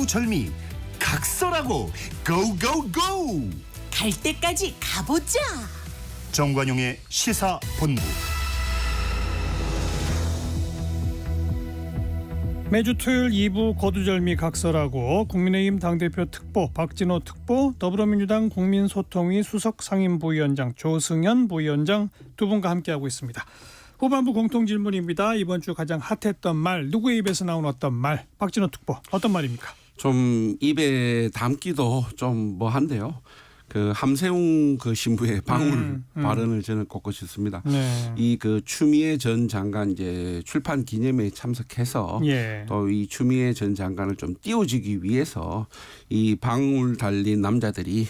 거두절미 각설하고 고고고. 갈 때까지 가보자. 정관용의 시사본부. 매주 토요일 2부 거두절미 각설하고 국민의힘 당대표 특보 박진호 특보, 더불어민주당 국민소통위 수석 상임부위원장 조승현 부위원장 두 분과 함께하고 있습니다. 후반부 공통질문입니다. 이번 주 가장 핫했던 말, 누구의 입에서 나온 어떤 말, 박진호 특보 어떤 말입니까? 좀 입에 담기도 좀 뭐한데요. 그 함세웅 그 신부의 방울 발언을 저는 꼽고 싶습니다. 네. 이 그 추미애 전 장관 이제 출판 기념회에 참석해서 예. 또 이 추미애 전 장관을 좀 띄워주기 위해서 이 방울 달린 남자들이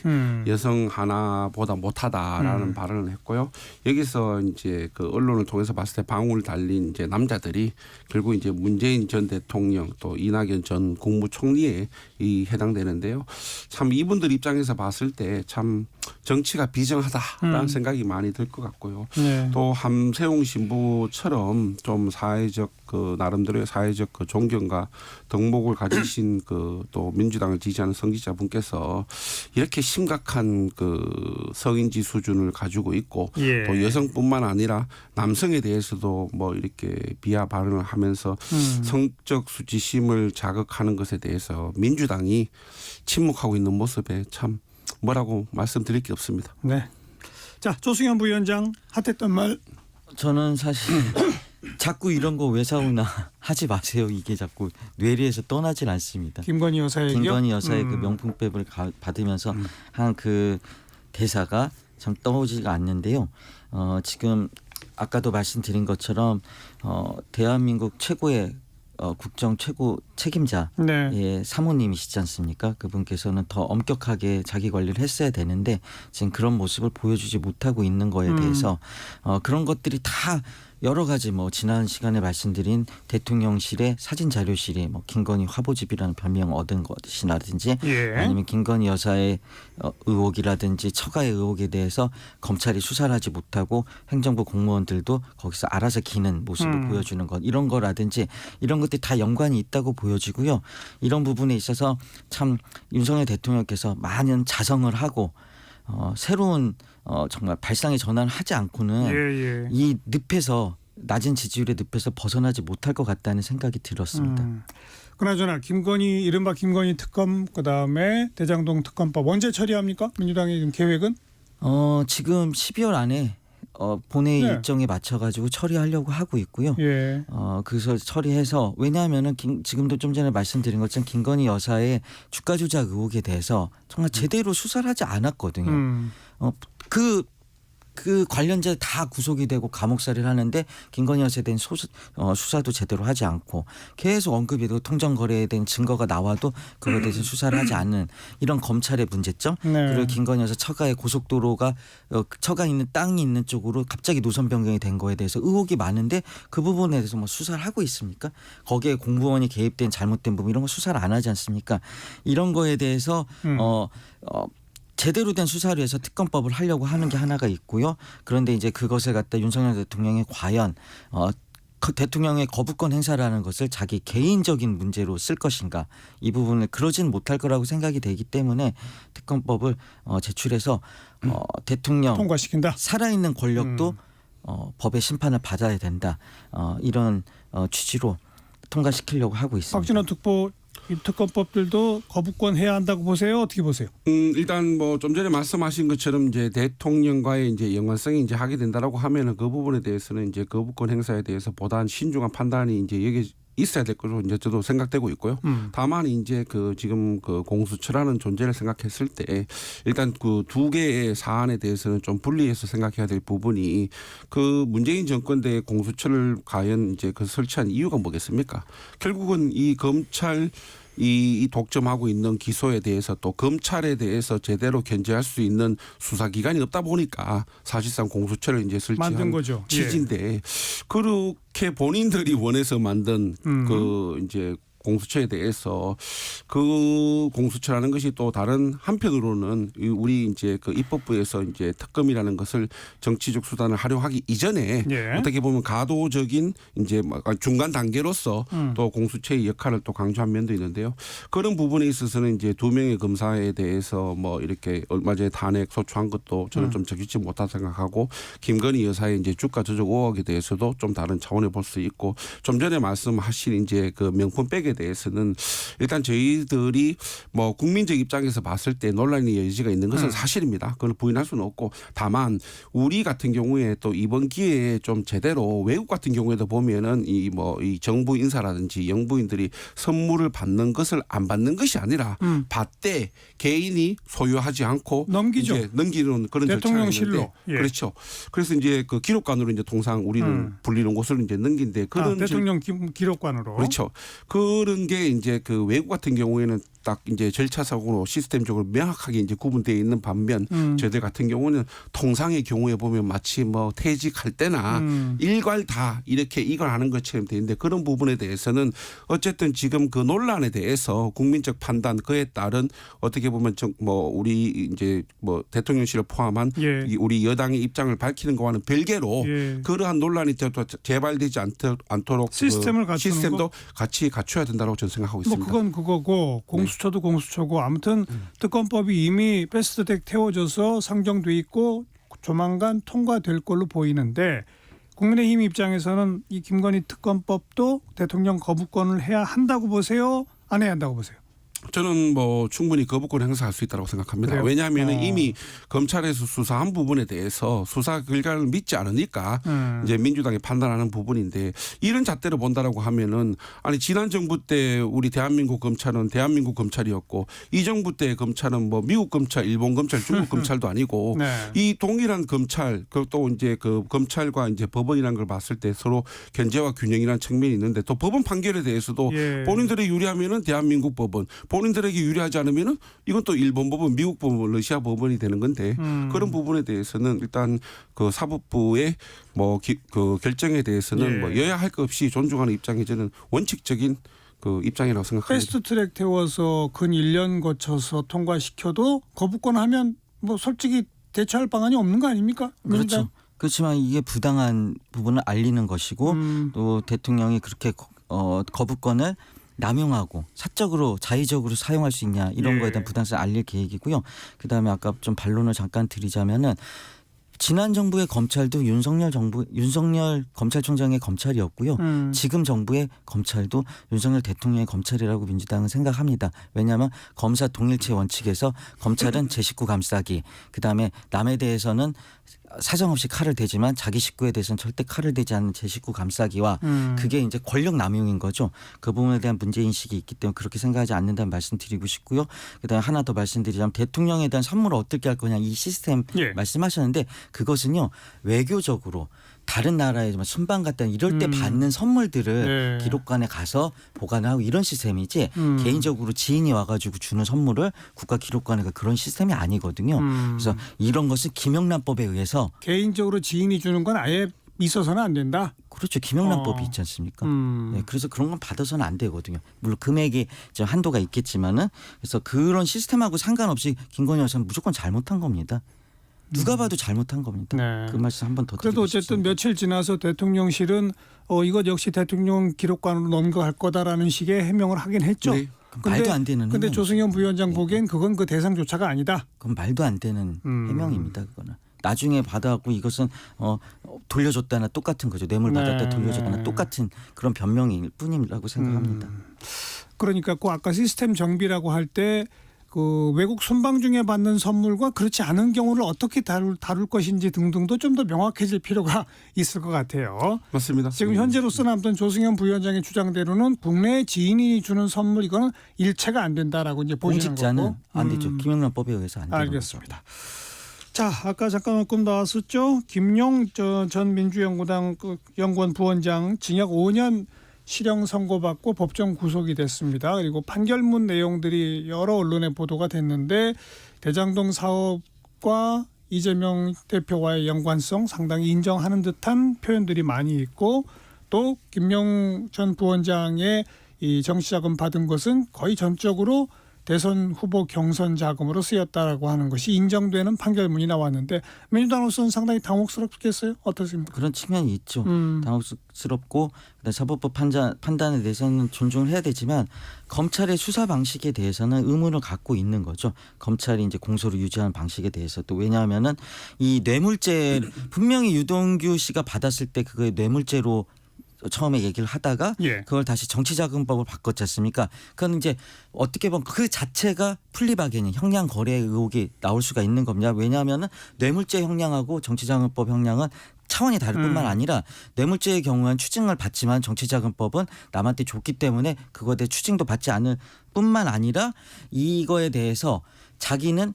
여성 하나보다 못하다라는 발언을 했고요. 여기서 이제 그 언론을 통해서 봤을 때 방울 달린 이제 남자들이 결국 이제 문재인 전 대통령 또 이낙연 전 국무총리에 이 해당되는데요. 참 이분들 입장에서 봤을 때 참 정치가 비정하다라는 생각이 많이 들 것 같고요. 네. 또 함세웅 신부처럼 좀 사회적 그 나름대로의 사회적 그 존경과 덕목을 가지신 그 또 민주당을 지지하는 선기자분께서 이렇게 심각한 그 성인지 수준을 가지고 있고 예. 또 여성뿐만 아니라 남성에 대해서도 뭐 이렇게 비하 발언을 하면서 성적 수치심을 자극하는 것에 대해서 민주당이 침묵하고 있는 모습에 참 뭐라고 말씀드릴 게 없습니다. 네. 자, 조승현 부위원장 핫했던 말. 저는 사실 자꾸 이런 거 왜 사오나 하지 마세요. 이게 자꾸 뇌리에서 떠나질 않습니다. 김건희 여사에게요? 김건희 여사의 그 명품백을 받으면서 한 그 대사가 참 떠오르지가 않는데요. 지금 아까도 말씀드린 것처럼 대한민국 최고의 국정 최고 책임자 네. 의 사모님이시지 않습니까? 그분께서는 더 엄격하게 자기 관리를 했어야 되는데 지금 그런 모습을 보여주지 못하고 있는 거에 대해서 그런 것들이 다 여러 가지 뭐 지난 시간에 말씀드린 대통령실의 사진 자료실이 뭐 김건희 화보집이라는 별명 얻은 것이라든지 예. 아니면 김건희 여사의 의혹이라든지 처가의 의혹에 대해서 검찰이 수사를 하지 못하고 행정부 공무원들도 거기서 알아서 기는 모습을 보여주는 것 이런 거라든지 이런 것들이 다 연관이 있다고 보여지고요. 이런 부분에 있어서 참 윤석열 대통령께서 많은 자성을 하고 새로운 정말 발상의 전환을 하지 않고는 예. 이 늪에서 낮은 지지율의 늪에서 벗어나지 못할 것 같다는 생각이 들었습니다. 그나저나 김건희 이른바 김건희 특검 그다음에 대장동 특검법 언제 처리합니까? 민주당의 지금 계획은? 지금 12월 안에 본회의 네. 일정에 맞춰가지고 처리하려고 하고 있고요. 예. 그래서 처리해서 왜냐하면은 지금도 좀 전에 말씀드린 것처럼 김건희 여사의 주가 조작 의혹에 대해서 정말 제대로 수사를 하지 않았거든요. 그 관련자 다 구속이 되고 감옥살이를 하는데 김건희 여사에 대한 수사도 제대로 하지 않고 계속 언급이 되고 통정거래에 대한 증거가 나와도 그거에 대해서 수사를 하지 않는 이런 검찰의 문제점 네. 그리고 김건희 여사 처가의 고속도로가 처가 있는 땅이 있는 쪽으로 갑자기 노선 변경이 된 거에 대해서 의혹이 많은데 그 부분에 대해서 뭐 수사를 하고 있습니까? 거기에 공무원이 개입된 잘못된 부분 이런 거 수사를 안 하지 않습니까? 이런 거에 대해서 제대로 된 수사를 위해서 특검법을 하려고 하는 게 하나가 있고요. 그런데 이제 그것을 갖다 윤석열 대통령이 과연 대통령의 거부권 행사라는 것을 자기 개인적인 문제로 쓸 것인가 이 부분을 그러진 못할 거라고 생각이 되기 때문에 특검법을 제출해서 대통령 통과시킨다. 살아있는 권력도 법의 심판을 받아야 된다. 이런 취지로 통과시키려고 하고 있습니다. 박진호 특보 이 특검법들도 거부권 해야 한다고 보세요? 어떻게 보세요? 일단 뭐 좀 전에 말씀하신 것처럼 이제 대통령과의 이제 연관성이 이제 하게 된다라고 하면은 그 부분에 대해서는 이제 거부권 행사에 대해서 보다 신중한 판단이 이제 여기 있어야 될 것으로 이제 저도 생각되고 있고요. 다만 이제 그 지금 그 공수처라는 존재를 생각했을 때 일단 그 두 개의 사안에 대해서는 좀 분리해서 생각해야 될 부분이 그 문재인 정권 때 공수처를 과연 이제 그 설치한 이유가 뭐겠습니까? 결국은 이 검찰 이 독점하고 있는 기소에 대해서 또 검찰에 대해서 제대로 견제할 수 있는 수사기관이 없다 보니까 사실상 공수처를 이제 설치한 만든 거죠. 취지인데 그렇게 본인들이 원해서 만든 그 이제 공수처에 대해서 그 공수처라는 것이 또 다른 한편으로는 우리 이제 그 입법부에서 이제 특검이라는 것을 정치적 수단을 활용하기 이전에 예. 어떻게 보면 가도적인 이제 중간 단계로서 또 공수처의 역할을 또 강조한 면도 있는데요. 그런 부분에 있어서는 이제 2명의 검사에 대해서 뭐 이렇게 얼마 전에 탄핵 소추한 것도 저는 좀 적절치 못하다 생각하고 김건희 여사의 이제 주가 조작 의혹에 대해서도 좀 다른 차원에 볼 수 있고 좀 전에 말씀하신 이제 그 명품백에 대해서는 일단 저희들이 뭐 국민적 입장에서 봤을 때 논란의 여지가 있는 것은 사실입니다. 그걸 부인할 수는 없고 다만 우리 같은 경우에 또 이번 기회에 좀 제대로 외국 같은 경우에도 보면은 이 정부 인사라든지 영부인들이 선물을 받는 것을 안 받는 것이 아니라 받되 개인이 소유하지 않고 넘기죠. 이제 넘기는 그런 절차가 대통령실로. 있는데 예. 그렇죠. 그래서 이제 그 기록관으로 이제 통상 우리는 불리는 곳을 이제 넘긴데 그런 대통령 기록관으로. 그렇죠. 그런 게 이제 그 외국 같은 경우에는 딱 이제 절차상으로 시스템적으로 명확하게 이제 구분되어 있는 반면 저희들 같은 경우는 통상의 경우에 보면 마치 뭐 퇴직할 때나 일괄 다 이렇게 이걸 하는 것처럼 되어 있는데 그런 부분에 대해서는 어쨌든 지금 그 논란에 대해서 국민적 판단 그에 따른 어떻게 보면 뭐 우리 이제 뭐 대통령실을 포함한 예. 우리 여당의 입장을 밝히는 것과는 별개로 예. 그러한 논란이 또 개발되지 않도록 시스템을 그 갖추는 시스템도 같이 갖춰야 된다고 저는 생각하고 뭐 있습니다. 그건 그거고 공수처도 공수처고 아무튼 특검법이 이미 패스트트랙 태워져서 상정돼 있고 조만간 통과될 걸로 보이는데 국민의힘 입장에서는 이 김건희 특검법도 대통령 거부권을 해야 한다고 보세요? 안 해야 한다고 보세요? 저는 뭐 충분히 거부권 행사할 수 있다고 생각합니다. 그래요? 왜냐하면 이미 검찰에서 수사한 부분에 대해서 수사 결과를 믿지 않으니까 이제 민주당이 판단하는 부분인데 이런 잣대로 본다라고 하면은 아니 지난 정부 때 우리 대한민국 검찰은 대한민국 검찰이었고 이 정부 때 검찰은 뭐 미국 검찰, 일본 검찰, 중국 검찰도 아니고 네. 이 동일한 검찰 또 이제 그 검찰과 이제 법원이라는 걸 봤을 때 서로 견제와 균형이라는 측면이 있는데 또 법원 판결에 대해서도 예. 본인들이 유리하면은 대한민국 법원 본인들에게 유리하지 않으면은 이건 또 일본 법원, 미국 법원, 러시아 법원이 되는 건데 그런 부분에 대해서는 일단 그 사법부의 뭐 그 결정에 대해서는 예. 뭐 여야 할 것 없이 존중하는 입장이 저는 원칙적인 그 입장이라고 생각합니다. 패스트트랙 태워서 근 1년 거쳐서 통과시켜도 거부권하면 뭐 솔직히 대처할 방안이 없는 거 아닙니까? 그렇죠. 그렇지만 이게 부당한 부분을 알리는 것이고 또 대통령이 그렇게 거부권을 남용하고 사적으로 자의적으로 사용할 수 있냐 이런 예. 거에 대한 부당성을 알릴 계획이고요. 그다음에 아까 좀 반론을 잠깐 드리자면은 지난 정부의 검찰도 윤석열 검찰총장의 검찰이었고요. 지금 정부의 검찰도 윤석열 대통령의 검찰이라고 민주당은 생각합니다. 왜냐하면 검사 동일체 원칙에서 검찰은 제 식구 감싸기, 그다음에 남에 대해서는 사정없이 칼을 대지만 자기 식구에 대해서는 절대 칼을 대지 않는 제 식구 감싸기와 그게 이제 권력 남용인 거죠. 그 부분에 대한 문제인식이 있기 때문에 그렇게 생각하지 않는다는 말씀 드리고 싶고요. 그다음에 하나 더 말씀드리자면 대통령에 대한 선물을 어떻게 할 거냐 이 시스템 예. 말씀하셨는데 그것은요 외교적으로 다른 나라에 순방 갔다 이럴 때 받는 선물들을 네. 기록관에 가서 보관하고 이런 시스템이지 개인적으로 지인이 와가지고 주는 선물을 국가기록관에 그런 시스템이 아니거든요. 그래서 이런 것은 김영란법에 의해서 개인적으로 지인이 주는 건 아예 있어서는 안 된다. 그렇죠. 김영란법이 있지 않습니까? 음. 네, 그래서 그런 건 받아서는 안 되거든요. 물론 금액이 좀 한도가 있겠지만은 그래서 그런 시스템하고 상관없이 김건희 여사는 무조건 잘못한 겁니다. 누가 봐도 잘못한 겁니다. 네. 그 말씀 한 번 더 드리고 그래도 어쨌든 싶습니다. 며칠 지나서 대통령실은 이것 역시 대통령 기록관으로 넘겨갈 거다라는 식의 해명을 하긴 했죠. 네. 말도 안 되는 근데 해명이죠. 조승현 부위원장 보기엔 그건 그 대상조차가 아니다. 그건 말도 안 되는 해명입니다. 그거는. 나중에 받아갖고 이것은 돌려줬다나 똑같은 거죠. 뇌물 받았다 돌려줬다나 똑같은 그런 변명일 뿐이라고 생각합니다. 그러니까 그 아까 시스템 정비라고 할 때 그 외국 순방 중에 받는 선물과 그렇지 않은 경우를 어떻게 다룰 것인지 등등도 좀 더 명확해질 필요가 있을 것 같아요. 맞습니다. 지금 현재로서는 아무튼 조승현 부위원장의 주장대로는 국내 지인이 주는 선물 이거는 일체가 안 된다라고 이제 보시는 공직자는 거고. 안 되죠. 김영란법에 의해서 안 되는 알겠습니다. 자, 아까 잠깐 언급 나왔었죠. 김용 전 민주연구당 연구원 부원장 징역 5년 실형 선고받고 법정 구속이 됐습니다. 그리고 판결문 내용들이 여러 언론에 보도가 됐는데 대장동 사업과 이재명 대표와의 연관성 상당히 인정하는 듯한 표현들이 많이 있고 또 김용 전 부원장의 이 정치자금 받은 것은 거의 전적으로 대선 후보 경선 자금으로 쓰였다라고 하는 것이 인정되는 판결문이 나왔는데 민주당으로서는 상당히 당혹스럽겠어요. 어떻습니까? 그런 측면이 있죠. 당혹스럽고 사법부 판단에 대해서는 존중을 해야 되지만 검찰의 수사 방식에 대해서는 의문을 갖고 있는 거죠. 검찰이 이제 공소를 유지하는 방식에 대해서 또 왜냐하면은 이 뇌물죄 분명히 유동규 씨가 받았을 때 그거에 뇌물죄로 처음에 얘기를 하다가 예. 그걸 다시 정치자금법을 바꿨지 않습니까? 그건 이제 어떻게 보면 그 자체가 플리바게닝 형량 거래 의혹이 나올 수가 있는 겁니다. 왜냐하면은 뇌물죄 형량하고 정치자금법 형량은 차원이 다를 뿐만 아니라 뇌물죄의 경우는 추징을 받지만 정치자금법은 남한테 줬기 때문에 그거에 대해 추징도 받지 않을 뿐만 아니라 이거에 대해서 자기는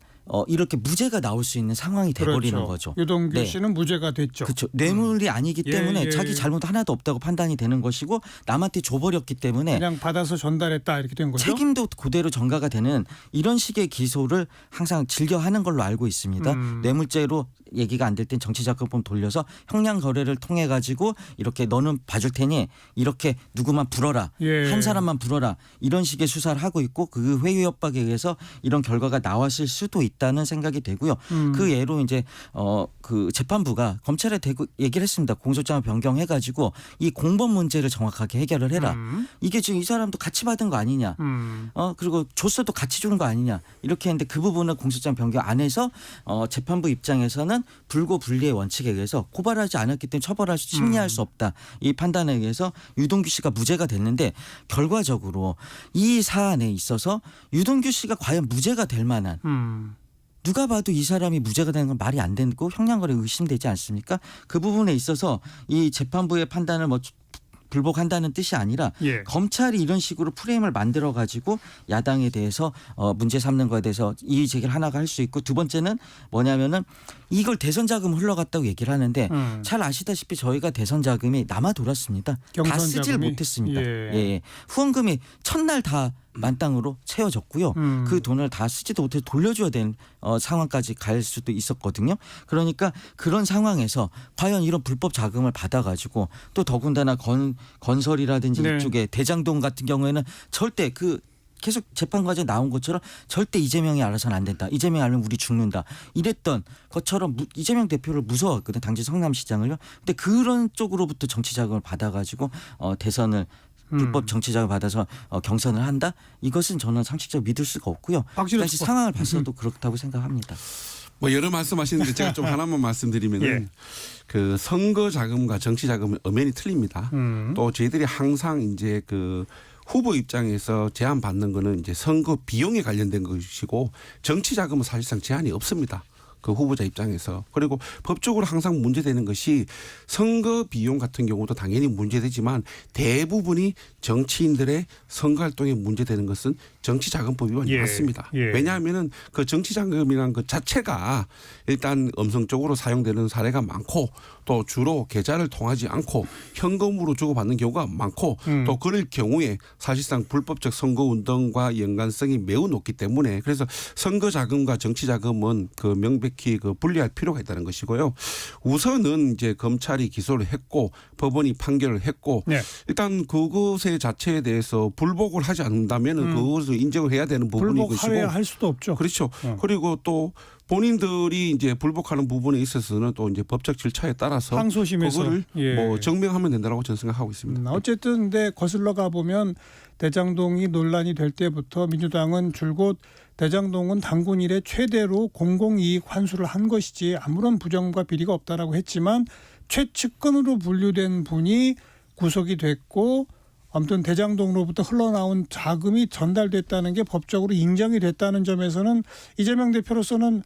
이렇게 무죄가 나올 수 있는 상황이 돼버리는 그렇죠. 거죠. 유동규 네. 씨는 무죄가 됐죠. 그렇죠. 뇌물이 아니기 예, 때문에 예, 자기 예. 잘못 하나도 없다고 판단이 되는 것이고 남한테 줘버렸기 때문에 그냥 받아서 전달했다 이렇게 된 거죠. 책임도 그대로 전가가 되는 이런 식의 기소를 항상 즐겨 하는 걸로 알고 있습니다. 뇌물죄로 얘기가 안 될 땐 정치자금법 돌려서 형량 거래를 통해 가지고 이렇게 너는 봐줄 테니 이렇게 누구만 불어라. 예. 한 사람만 불어라. 이런 식의 수사를 하고 있고 그 회유 협박에 의해서 이런 결과가 나왔을 수도 있다는 생각이 되고요. 그 예로 이제 그 재판부가 검찰에 대고 얘기를 했습니다. 공소장을 변경해 가지고 이 공범 문제를 정확하게 해결을 해라. 이게 지금 이 사람도 같이 받은 거 아니냐. 그리고 줬어도 같이 준 거 아니냐. 이렇게 했는데 그 부분을 공소장 변경 안 해서 재판부 입장에서는 불고 분리의 원칙에 의해서 고발하지 않았기 때문에 처벌할 수 심리할 수 없다. 이 판단에 의해서 유동규 씨가 무죄가 됐는데 결과적으로 이 사안에 있어서 유동규 씨가 과연 무죄가 될 만한 누가 봐도 이 사람이 무죄가 되는 건 말이 안 되고 형량거래 의심되지 않습니까? 그 부분에 있어서 이 재판부의 판단을 뭐 불복한다는 뜻이 아니라 예. 검찰이 이런 식으로 프레임을 만들어 가지고 야당에 대해서 문제 삼는 거에 대해서 이의 제기를 하나가 할 수 있고 두 번째는 뭐냐면은 이걸 대선 자금 흘러갔다고 얘기를 하는데 잘 아시다시피 저희가 대선 자금이 남아 돌았습니다. 다 경선 쓰질 자금이? 못했습니다. 예. 예. 후원금이 첫날 다 만땅으로 채워졌고요. 그 돈을 다 쓰지도 못해서 돌려줘야 되는 상황까지 갈 수도 있었거든요. 그러니까 그런 상황에서 과연 이런 불법 자금을 받아가지고 또 더군다나 건설이라든지 네. 이쪽에 대장동 같은 경우에는 절대 그 계속 재판 과정에 나온 것처럼 절대 이재명이 알아서는 안 된다. 이재명이 알면 우리 죽는다. 이랬던 것처럼 이재명 대표를 무서워했거든. 당시 성남시장을요. 근데 그런 쪽으로부터 정치 자금을 받아가지고 대선을 불법 정치자금을 받아서 경선을 한다? 이것은 저는 상식적으로 믿을 수가 없고요. 당시 상황을 봤어도 그렇다고 생각합니다. 뭐 여러 말씀하시는데 제가 좀 하나만 말씀드리면은 예. 그 선거 자금과 정치 자금은 엄연히 틀립니다. 또 저희들이 항상 이제 그 후보 입장에서 제한 받는 거는 이제 선거 비용에 관련된 것이고 정치 자금은 사실상 제한이 없습니다. 그 후보자 입장에서. 그리고 법적으로 항상 문제되는 것이 선거 비용 같은 경우도 당연히 문제되지만 대부분이 정치인들의 선거활동에 문제되는 것은 정치자금법 위반이 예. 맞습니다. 예. 왜냐하면은 그 정치자금이라는 것 자체가 일단 음성적으로 사용되는 사례가 많고 또 주로 계좌를 통하지 않고 현금으로 주고받는 경우가 많고 또 그럴 경우에 사실상 불법적 선거운동과 연관성이 매우 높기 때문에 그래서 선거자금과 정치자금은 그 명백히 그 분리할 필요가 있다는 것이고요. 우선은 이제 검찰이 기소를 했고 법원이 판결을 했고 네. 일단 그것의 자체에 대해서 불복을 하지 않는다면은 그것을 인정을 해야 되는 부분인 것이고 불복하여야 할 수도 없죠. 그렇죠. 그리고 또 본인들이 이제 불복하는 부분에 있어서는 또 이제 법적 절차에 따라서 항소심에서 그거를 예. 뭐 증명하면 된다고 저는 생각하고 있습니다. 어쨌든 근데 거슬러 가 보면 대장동이 논란이 될 때부터 민주당은 줄곧 대장동은 당군 이래 최대로 공공이익 환수를 한 것이지 아무런 부정과 비리가 없다라고 했지만 최측근으로 분류된 분이 구속이 됐고 아무튼 대장동으로부터 흘러나온 자금이 전달됐다는 게 법적으로 인정이 됐다는 점에서는 이재명 대표로서는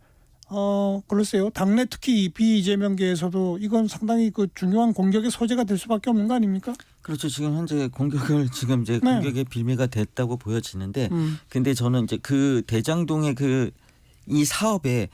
글쎄요. 당내 특히 비이재명계에서도 이건 상당히 그 중요한 공격의 소재가 될 수밖에 없는 거 아닙니까? 그렇죠. 지금 현재 공격을 지금 이제 네. 공격의 빌미가 됐다고 보여지는데 근데 저는 이제 그 대장동의 그 이 사업에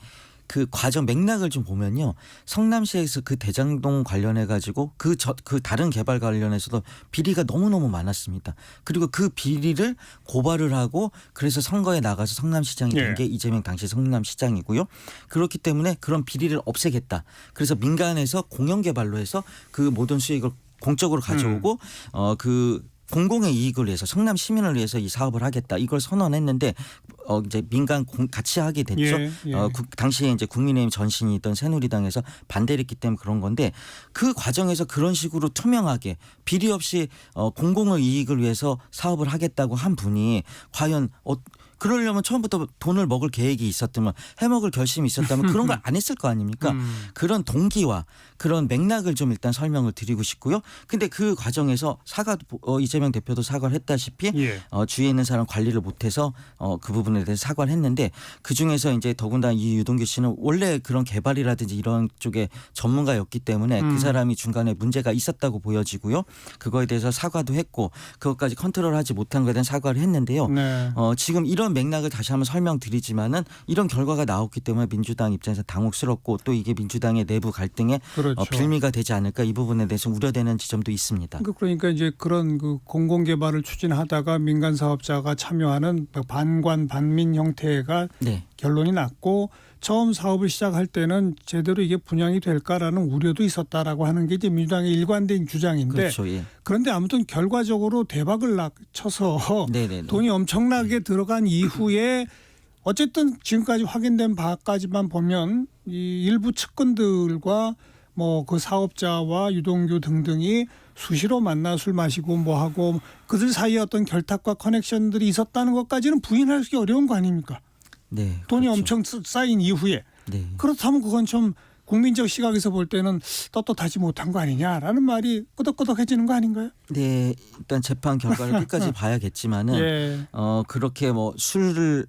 그 과정 맥락을 좀 보면요. 성남시에서 그 대장동 관련해 가지고 그 다른 개발 관련해서도 비리가 너무너무 많았습니다. 그리고 그 비리를 고발을 하고 그래서 선거에 나가서 성남시장이 된 게 이재명 당시 성남시장이고요. 그렇기 때문에 그런 비리를 없애겠다. 그래서 민간에서 공영 개발로 해서 그 모든 수익을 공적으로 가져오고 그 공공의 이익을 위해서 성남 시민을 위해서 이 사업을 하겠다 이걸 선언했는데 이제 민간 같이 하게 됐죠. 예, 예. 당시에 이제 국민의힘 전신이던 새누리당에서 반대를 했기 때문에 그런 건데 그 과정에서 그런 식으로 투명하게 비리 없이 공공의 이익을 위해서 사업을 하겠다고 한 분이 과연 그러려면 처음부터 돈을 먹을 계획이 있었다면 해먹을 결심이 있었다면 그런 걸 안 했을 거 아닙니까? 그런 동기와 그런 맥락을 좀 일단 설명을 드리고 싶고요. 근데 그 과정에서 이재명 대표도 사과를 했다시피 예. 주위에 있는 사람 관리를 못해서 그 부분에 대해서 사과를 했는데 그중에서 이제 더군다나 이 유동규 씨는 원래 그런 개발이라든지 이런 쪽에 전문가였기 때문에 그 사람이 중간에 문제가 있었다고 보여지고요. 그거에 대해서 사과도 했고 그것까지 컨트롤하지 못한 것에 대한 사과를 했는데요. 네. 지금 이런 맥락을 다시 한번 설명드리지만은 이런 결과가 나왔기 때문에 민주당 입장에서 당혹스럽고 또 이게 민주당의 내부 갈등에 그렇죠. 빌미가 되지 않을까 이 부분에 대해서 우려되는 지점도 있습니다. 그러니까 이제 그런 그 공공 개발을 추진하다가 민간 사업자가 참여하는 반관 반민 형태가 네. 결론이 났고 처음 사업을 시작할 때는 제대로 이게 분양이 될까라는 우려도 있었다라고 하는 게 이제 민주당의 일관된 주장인데 그렇죠. 예. 그런데 아무튼 결과적으로 대박을 쳐서 네네네. 돈이 엄청나게 들어간 이후에 어쨌든 지금까지 확인된 바까지만 보면 이 일부 측근들과 뭐 그 사업자와 유동규 등등이 수시로 만나 술 마시고 뭐 하고 그들 사이에 어떤 결탁과 커넥션들이 있었다는 것까지는 부인하기 어려운 거 아닙니까? 네. 돈이 그렇죠. 엄청 쌓인 이후에 네. 그렇다면 그건 좀 국민적 시각에서 볼 때는 떳떳하지 못한 거 아니냐라는 말이 끄덕끄덕해지는 거 아닌가요? 네. 일단 재판 결과를 끝까지 봐야겠지만은 예. 그렇게 뭐 술을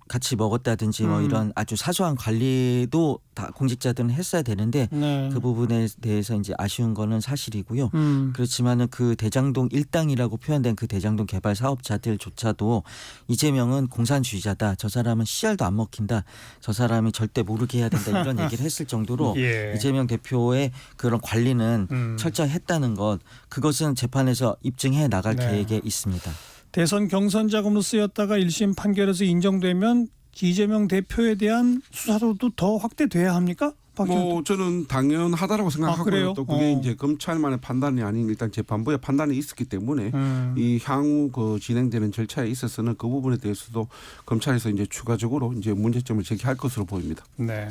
같이 먹었다든지 뭐 이런 아주 사소한 관리도 다 공직자들은 했어야 되는데 네. 그 부분에 대해서 이제 아쉬운 거는 사실이고요. 음. 그렇지만은 그 대장동 일당이라고 표현된 그 대장동 개발 사업자들조차도 이재명은 공산주의자다. 저 사람은 씨알도 안 먹힌다. 저 사람이 절대 모르게 해야 된다. 이런 얘기를 했을 정도로 예. 이재명 대표의 그런 관리는 철저히 했다는 것 그것은 재판에서 입증해 나갈 네. 계획에 있습니다. 대선 경선 자금으로 쓰였다가 1심 판결에서 인정되면 이재명 대표에 대한 수사도도 더 확대돼야 합니까? 뭐 저는 당연하다라고 생각하고요. 그래요? 또 그게 이제 검찰만의 판단이 아닌 일단 재판부의 판단이 있었기 때문에 이 향후 그 진행되는 절차에 있어서는 그 부분에 대해서도 검찰에서 이제 추가적으로 이제 문제점을 제기할 것으로 보입니다. 네.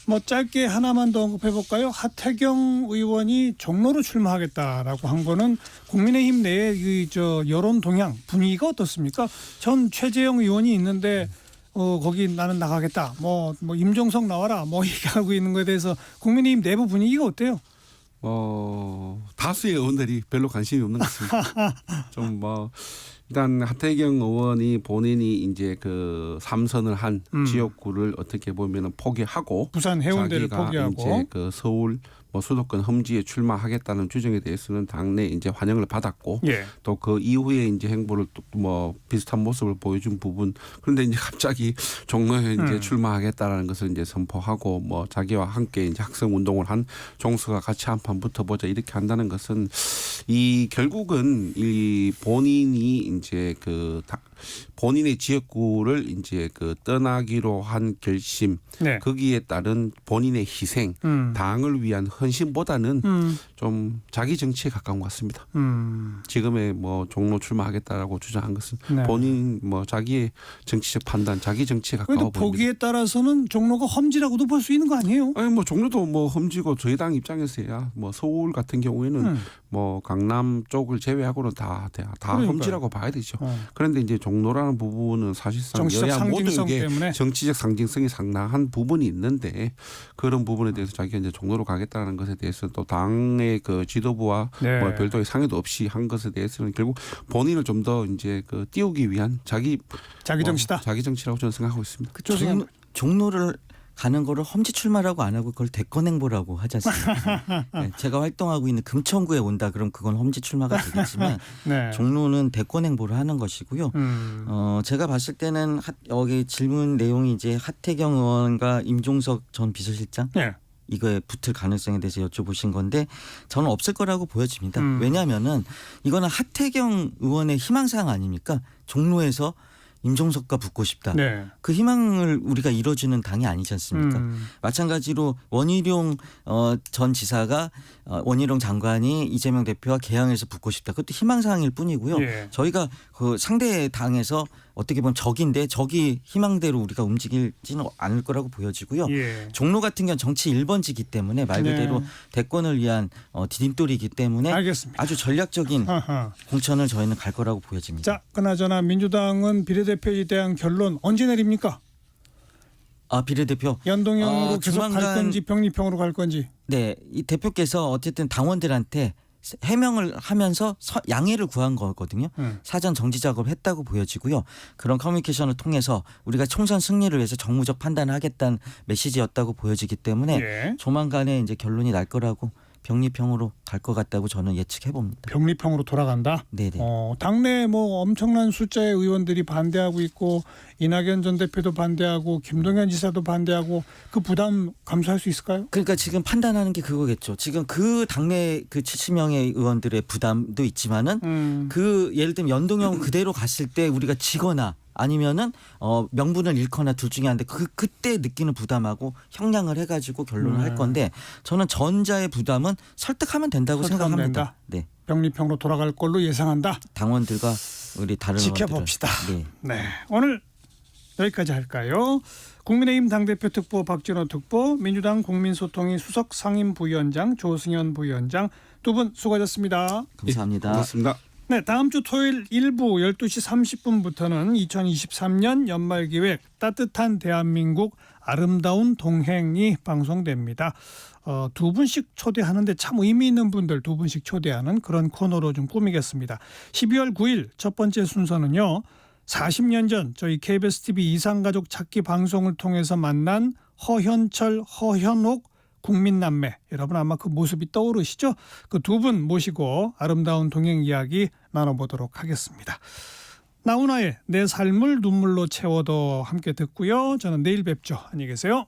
뭐 짧게 하나만 더 언급해 볼까요? 하태경 의원이 종로로 출마하겠다라고 한 거는 국민의힘 내의 여론 동향 분위기가 어떻습니까? 전 최재형 의원이 있는데 거기 나는 나가겠다. 뭐 임종석 나와라. 뭐 얘기하고 있는 거에 대해서 국민의힘 내부 분위기가 어때요? 다수의 의원들이 별로 관심이 없는 것 같습니다. 좀 일단 하태경 의원이 본인이 이제 그 3선을 한 지역구를 어떻게 보면은 포기하고 부산 해운대를 자기가 포기하고 이제 그 서울 수도권 험지에 출마하겠다는 주장에 대해서는 당내 이제 환영을 받았고 예. 또 그 이후에 이제 행보를 또 비슷한 모습을 보여준 부분 그런데 이제 갑자기 종로에 이제 출마하겠다라는 것을 이제 선포하고 자기와 함께 이제 학생 운동을 한 종수가 같이 한판 붙어보자 이렇게 한다는 것은 이 결국은 이 본인이 이제 본인의 지역구를 이제 떠나기로 한 결심 네. 거기에 따른 본인의 희생 당을 위한 헌신보다는 좀 자기 정치에 가까운 것 같습니다. 지금의 종로 출마하겠다라고 주장한 것은 네. 본인 자기의 정치적 판단, 자기 정치에 가까워 그래도 보입니다. 보기에 따라서는 종로가 험지라고도 볼 수 있는 거 아니에요? 아니 종로도 험지고 저희 당 입장에서야 서울 같은 경우에는 강남 쪽을 제외하고는 다 그러니까요. 험지라고 봐야 되죠. 그런데 이제 종로라는 부분은 사실상 정치적 여야 상징성 모두에게 때문에. 정치적 상징성이 상당한 부분이 있는데 그런 부분에 대해서 자기가 이제 종로로 가겠다는 것에 대해서 또 당의 그 지도부와 네. 별도의 상의도 없이 한 것에 대해서는 결국 본인을 좀 더 이제 띄우기 위한 자기 정치다. 자기 정치라고 저는 생각하고 있습니다. 종로를 가는 거를 험지 출마라고 안 하고 그걸 대권 행보라고 하지 않습니까? 네, 제가 활동하고 있는 금천구에 온다 그럼 그건 험지 출마가 되겠지만 네. 종로는 대권 행보를 하는 것이고요. 제가 봤을 때는 여기 질문 내용이 이제 하태경 의원과 임종석 전 비서실장 네. 이거에 붙을 가능성에 대해서 여쭤보신 건데 저는 없을 거라고 보여집니다. 왜냐하면은 이거는 하태경 의원의 희망사항 아닙니까? 종로에서 임종석과 붙고 싶다. 네. 그 희망을 우리가 이뤄주는 당이 아니지 않습니까? 마찬가지로 원희룡 전 지사가 원희룡 장관이 이재명 대표와 개항해서 붙고 싶다. 그것도 희망사항일 뿐이고요. 예. 저희가 그 상대 당에서 어떻게 보면 적인데 적이 희망대로 우리가 움직이지는 않을 거라고 보여지고요. 예. 종로 같은 경우는 정치 1번지기 때문에 말 그대로 네. 대권을 위한 디딤돌이기 때문에 알겠습니다. 아주 전략적인 아하. 공천을 저희는 갈 거라고 보여집니다. 자, 그나저나 민주당은 비례대표에 대한 결론 언제 내립니까? 비례대표 연동형으로 계속 갈 조만간 건지 병립형으로 갈 건지. 네, 이 대표께서 어쨌든 당원들한테 해명을 하면서 양해를 구한 거거든요. 사전 정지 작업을 했다고 보여지고요. 그런 커뮤니케이션을 통해서 우리가 총선 승리를 위해서 정무적 판단을 하겠다는 메시지였다고 보여지기 때문에 예. 조만간에 이제 결론이 날 거라고 병립형으로 갈 것 같다고 저는 예측해 봅니다. 병립형으로 돌아간다. 네네. 당내 뭐 엄청난 숫자의 의원들이 반대하고 있고 이낙연 전 대표도 반대하고 김동연 지사도 반대하고 그 부담 감수할 수 있을까요? 그러니까 지금 판단하는 게 그거겠죠. 지금 그 당내 그 70명의 의원들의 부담도 있지만은 그 예를 들면 연동형 그대로 갔을 때 우리가 지거나 아니면은 명분을 잃거나 둘 중에 하나인데 그때 느끼는 부담하고 형량을 해가지고 결론을 할 건데 저는 전자의 부담은 설득하면 된다고 설득하면 생각합니다. 된다. 네, 병립형으로 돌아갈 걸로 예상한다. 당원들과 우리 다른 지켜봅시다. 의원들은. 네. 네, 오늘 여기까지 할까요? 국민의힘 당대표 특보 박진호 특보, 민주당 국민소통위 수석 상임부위원장 조승현 부위원장 두 분 수고하셨습니다. 감사합니다. 고맙습니다. 네, 다음 주 토요일 일부 12시 30분부터는 2023년 연말기획 따뜻한 대한민국 아름다운 동행이 방송됩니다. 두 분씩 초대하는데 참 의미 있는 분들 두 분씩 초대하는 그런 코너로 좀 꾸미겠습니다. 12월 9일 첫 번째 순서는요. 40년 전 저희 KBS TV 이상가족 찾기 방송을 통해서 만난 허현철, 허현옥 국민남매 여러분 아마 그 모습이 떠오르시죠? 그 두 분 모시고 아름다운 동행 이야기 나눠보도록 하겠습니다. 나훈아의 내 삶을 눈물로 채워도 함께 듣고요. 저는 내일 뵙죠. 안녕히 계세요.